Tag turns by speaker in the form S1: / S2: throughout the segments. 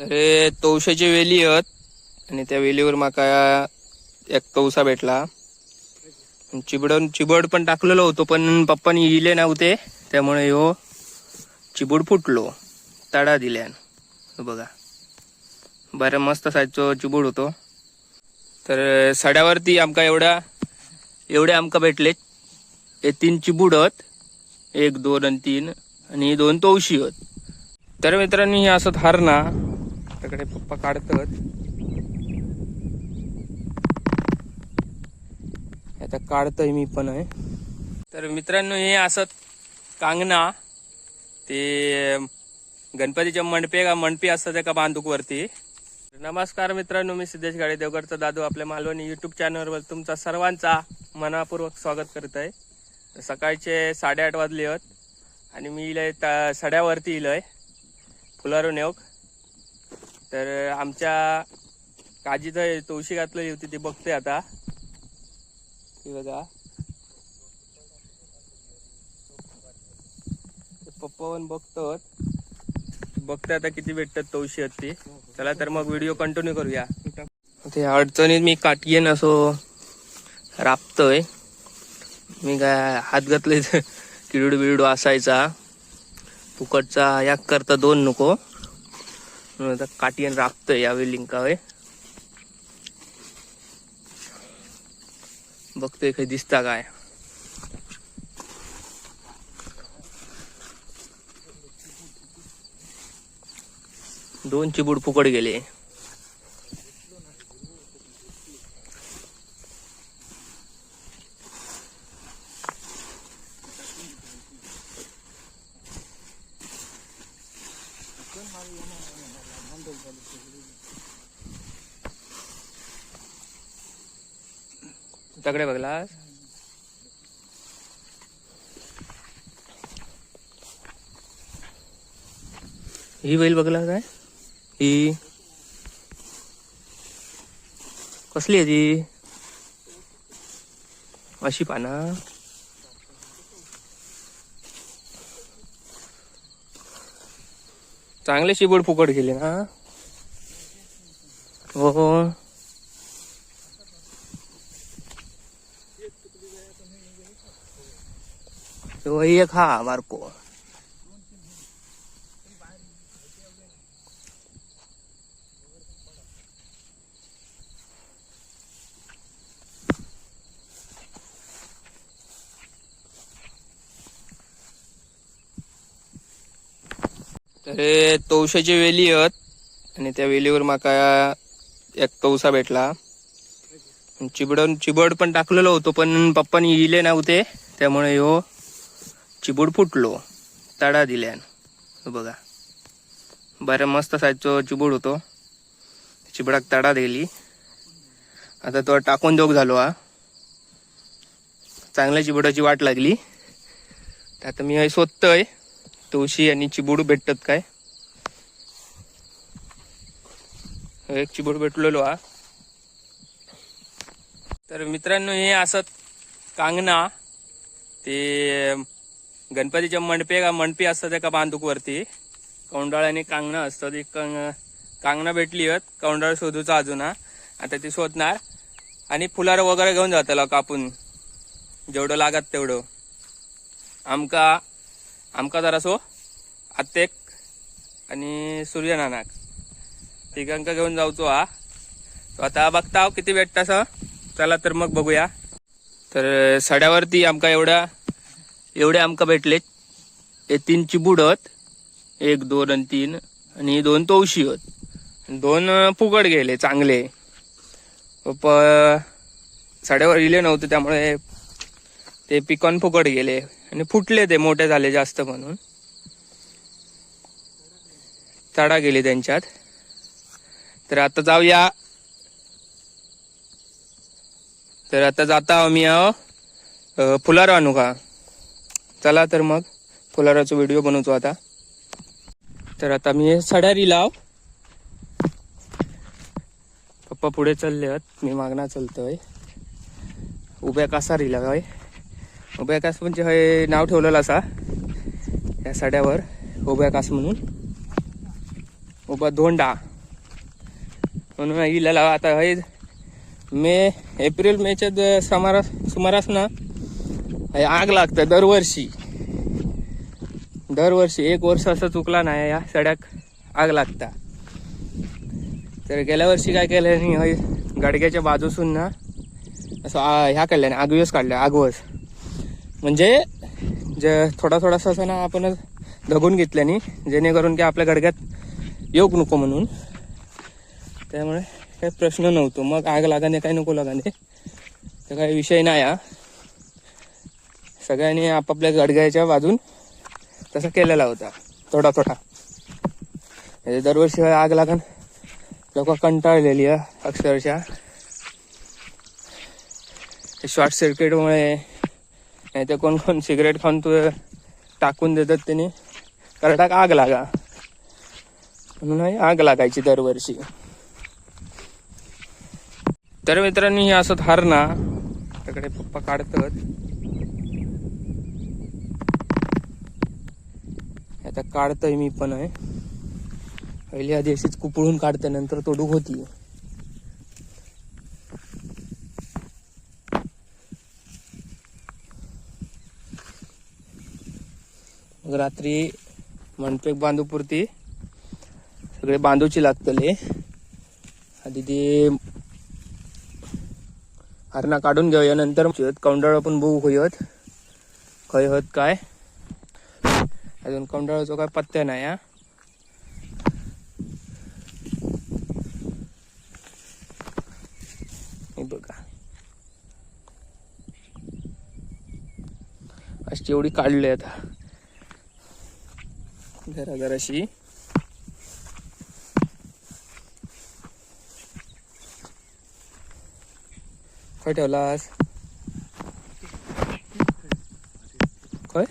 S1: तर हे तवशाची वेली आहेत आणि त्या वेलीवर माका एक तवसा भेटला. चिबड पण टाकलेलो होतो पण पप्पानी इले नव्हते त्यामुळे ह्यो चिबूड फुटलो तडा दिल्यान. बघा बरं मस्त साईजचो चिबूड होतो. तर सड्यावरती आमका एवढे आमका भेटले. हे 3 चिबूड आहेत, 1 2 आणि 3 आणि 2 तवशी आहेत. तर मित्रांनो हे असं हरणा त्याकडे पप्पा काढतात. आता काढतोय मी पण आहे. तर मित्रांनो हे असं कांगना ते गणपतीच्या मंडपी असतात एका बांधूक वरती. नमस्कार मित्रांनो, मी सिद्धेश गाडे देवगडचा दादू आपल्या मालवणी युट्यूब चॅनलवर तुमचा सर्वांचा मनापूर्वक स्वागत करत आहे. सकाळचे 8:30 वाजले आहेत आणि मी इलय सड्यावरती इलय फुलारून येऊक. तर आमच्या काजीचं तुळशी घातलेली होती ती बघते आता. बघा पप्पा पण बघते आता किती भेटतात तवशी आहेत ती. चला तर मग व्हिडिओ कंटिन्यू करूया. ते अडचणीत मी काटकेन असो राबतोय. मी काय हात घातले किडूड बिडू असायचा फुकटचा याक करता 2 नको आता काटियन राबतोय या लिंकावे. बघतोय काही दिसता काय. दोन चिबूड फुकट गेले. तगडे बघला ही बैल बघला काय. ही कसली आहे ती अशी पाना. चांगले शिबोड फुकट गेले ना. हो एक हा बारको. तर हे तवशाची वेली आहेत आणि त्या वेलीवर माका एक तवसा भेटला. चिबड पण टाकलेलो होतो पण पप्पानी इले नव्हते त्यामुळे ह्यो चिबूड फुटलो तडा दिल्यान. बघा बरं मस्त साईजचो चिबूड होतो. चिबडाक तडा दिली. आता तो टाकून देऊक झालो हा. चांगल्या चिबुडाची वाट लागली. आता मी शोधतोय तवशी आणि चिबूड भेटतात काय. एक चिबूड भेटलेलो हा. तर मित्रांनो हे असं कांगना ते गणपतीच्या मंडपी असतात एका बांधूक वरती. कौंडाळ आणि कांगणा असतात. एक कांगणा भेटली आहेत. कौंडाळ शोधूचा अजून आता ती शोधणार आणि फुलार वगैरे घेऊन जाताला कापून जेवढं लागत तेवढं. आमका जरासो आत्तेक आणि सूर्यनानाक तिघांका घेऊन जाऊचो हा. तो आता बघता किती भेटता. चला तर मग बघूया. तर सड्यावरती आमका एवढे आमका भेटले. हे 3 चिबूड आहेत, 1 2 आणि 3 आणि 2 तवशी आहेत. 2 फुकट गेले चांगले. सड्यावर इले नव्हते त्यामुळे ते पिकॉन फुकट गेले आणि फुटले. ते मोठे झाले जास्त म्हणून तडा गेले त्यांच्यात. तर आता जाऊया. तर आता जाता आम्ही फुलार आणू का. चला तर मग फुलाराचा व्हिडिओ बनवतो आता. तर आता मी सड्यारी लाव. पप्पा पुढे चालले आहेत, मी मागणा चालतोय. उभ्या कासारीला काय उभ्या कास म्हणजे हे नाव ठेवलेलं असा या सड्यावर उभ्या कास म्हणून. उभा धोंडा म्हणून इल्याला आता हे एप्रिल मेच्या सुमारास ना आग लागतं दरवर्षी. एक वर्ष असं चुकला नाही या सड्याक आग लागता. तर गेल्या वर्षी काय केलं नाही, गाडग्याच्या बाजूसून ना असं ह्या काढल्याने आगवस काढल्या. आगवस म्हणजे जे थोडासा असं ना आपण धगून घेतल्याने, जेणेकरून की आपल्या गडग्यात येऊक नको म्हणून. त्यामुळे काही प्रश्न नव्हतो. मग आग लागाने काही नको लागाने तर काही विषय नाही. सगळ्यांनी आपापल्या गडग्याच्या बाजून तसं केलेला होता थोडा. दरवर्षी आग लागण लोक कंटाळलेली आहे अक्षरशः. शॉर्ट सर्किटमुळे नाही तर कोण सिगरेट खाऊन तू टाकून देतात त्यांनी करटाक आग लागा म्हणून आग लागायची दरवर्षी. तर मित्रांनी हे असं हार ना त्याकडे पप्पा काढतात. आता काढतोय मी पण आहे. पहिली आधी अशीच कुपळून काढते, नंतर तोडूक होती. मग रात्री मनपेक बांधू पुरती सगळे बांधूची लागतले. आधी ते हरणा काढून घेऊया, नंतर कौंडाळ पण बघू होयत खय होत काय. अजून कौंडाळाचा काय पत्त्या नाही. हे बघा अशी एवढी काढली आता जराशी. काय ठेवलास काय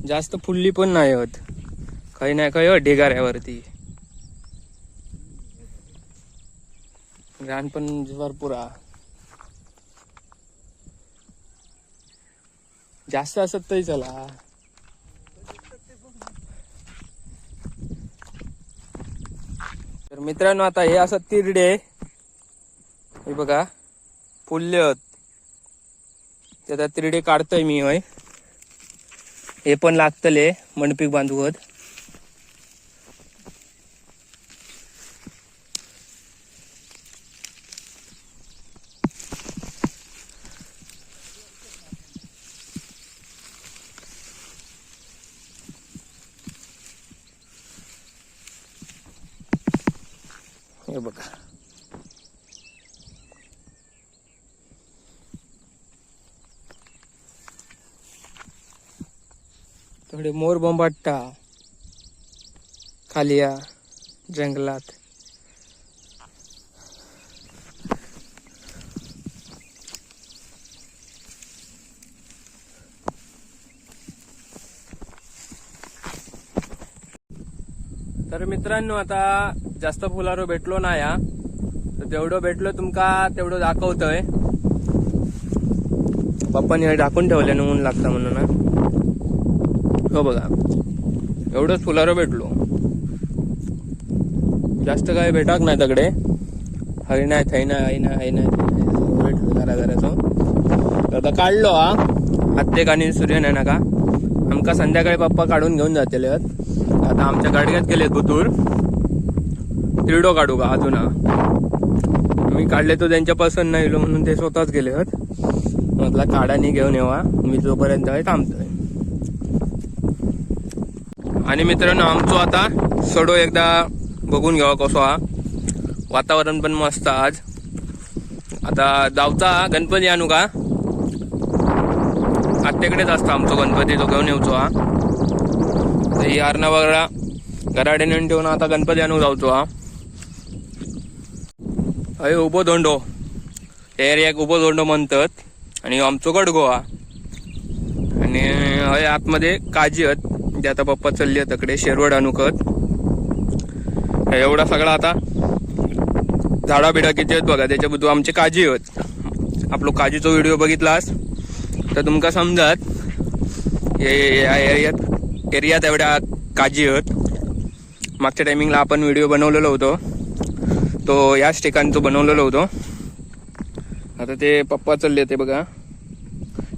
S1: जास्त फुल्ली पण नाही होत. काही नाही काय ढिगाऱ्यावरती रान पण भरपूर जास्त असत तरी चला. तर मित्रांनो आता हे असं तिरडे हे बघा फुलले होत. ते आता तिरडे काढतोय मी. होय हे पण लागतले मंडपीक बांधवत. हे बघा थोडे मोर बोंबाटा खाली जंगलात. तर मित्रांनो आता जास्त फुलारो भेटलो ना या, तर जेवढं भेटलो तुमका तेवढं दाखवतोय. पप्पाने टाकून ठेवले ऊन लागतं म्हणून. हो बघा एवढंच फुलारो भेटलो, जास्त काही भेटाक नाही तकडे. हरी नाही थै नाही भेटलो जरा. आता काढलो हाते आणि सूर्य नाही नका. आमका संध्याकाळी पप्पा काढून घेऊन जातले. आता आमच्या गाडग्यात गेले बुतूर तिरडो काढू का अजून. मी काढले तो त्यांच्या पसंत नाही म्हणून ते स्वतःच गेले होत. म्हटलं काढानी घेऊन येवा, मी जोपर्यंत थांबतोय. आणि मित्रांनो आमचो आता सडो एकदा बघून घ्यावा कसो वातावरण पण मस्त आज. आता जावचा गणपती आणू का आत्याकडेच असता आमचो गणपती, तो घेऊन येऊचो. ही आरणा वगळा घराडे नेऊन ठेवून आता गणपती आणू जाऊचो. हय उबो धोंडो एरियाक उबो धोंडो म्हणतात. आणि आमचो गडगो आणि हय आतमध्ये काजी आहेत. जे आता पप्पा चालली आहेत तकडे शेरवड आणूकत. एवढा सगळा आता झाडा बिडा किती आहेत बघा, त्याच्याबद्दल आमची काजी आहेत. आपलो काजीचो व्हिडिओ बघितलास तर तुमका समजात या एरियात एवढ्या काजी आहेत. मागच्या टायमिंगला आपण व्हिडिओ बनवलेलो होतो, तो याच ठिकाणी तो बनवलेलो होतो. आता ते पप्पा चालले ते बघा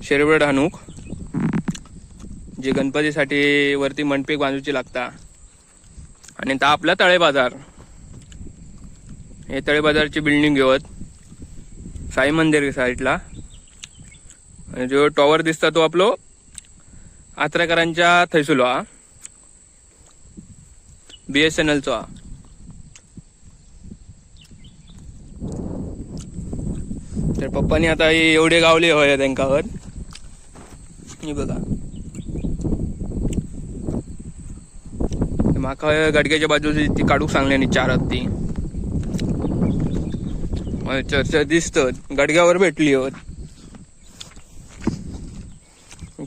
S1: शेरवड हाणूक, जे गणपतीसाठी वरती मंडपे बांधूची लागता. आणि ता आपला तळे बाजार, हे तळे बाजारची बिल्डिंग घेवत साई मंदिर साईडला. आणि जो टॉवर दिसता तो आपलो आत्रेकरांच्या थंयसुलो हा, BSNLचो हा. तर पप्पानी आता एवढे गावले होय त्यांच्यावर. हे बघा माका गाडग्याच्या बाजूची ती काढूक सांगल्यानी 4 हात ती चर्चा दिसत गाडग्यावर भेटली होत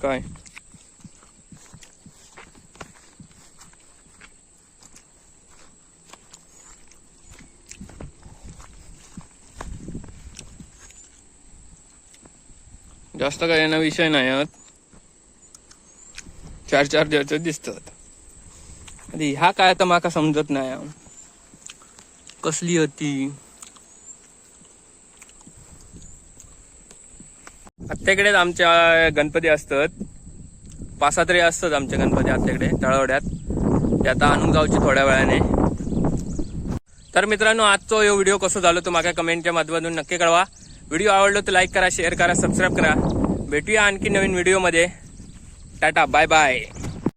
S1: काय. जास्त काय यांना विषय नाही आहेत, 4 चर्चा दिसतात. ह्या काय तर माका समजत नाही कसली होती. आत्याकडेच आमच्या गणपती असतात, 5-6 तरी असतात आमच्या गणपती आत्याकडे तळवड्यात. ते आता आणून जाऊची थोड्या वेळाने. तर मित्रांनो, आजचा हे व्हिडिओ कसं झालं तो माका कमेंटच्या माध्यमातून नक्की कळवा. व्हिडिओ आवडलो तर लाईक करा, शेअर करा, सबस्क्राईब करा. भेटूया आणखी नवीन व्हिडिओमध्ये. Tata, bye bye.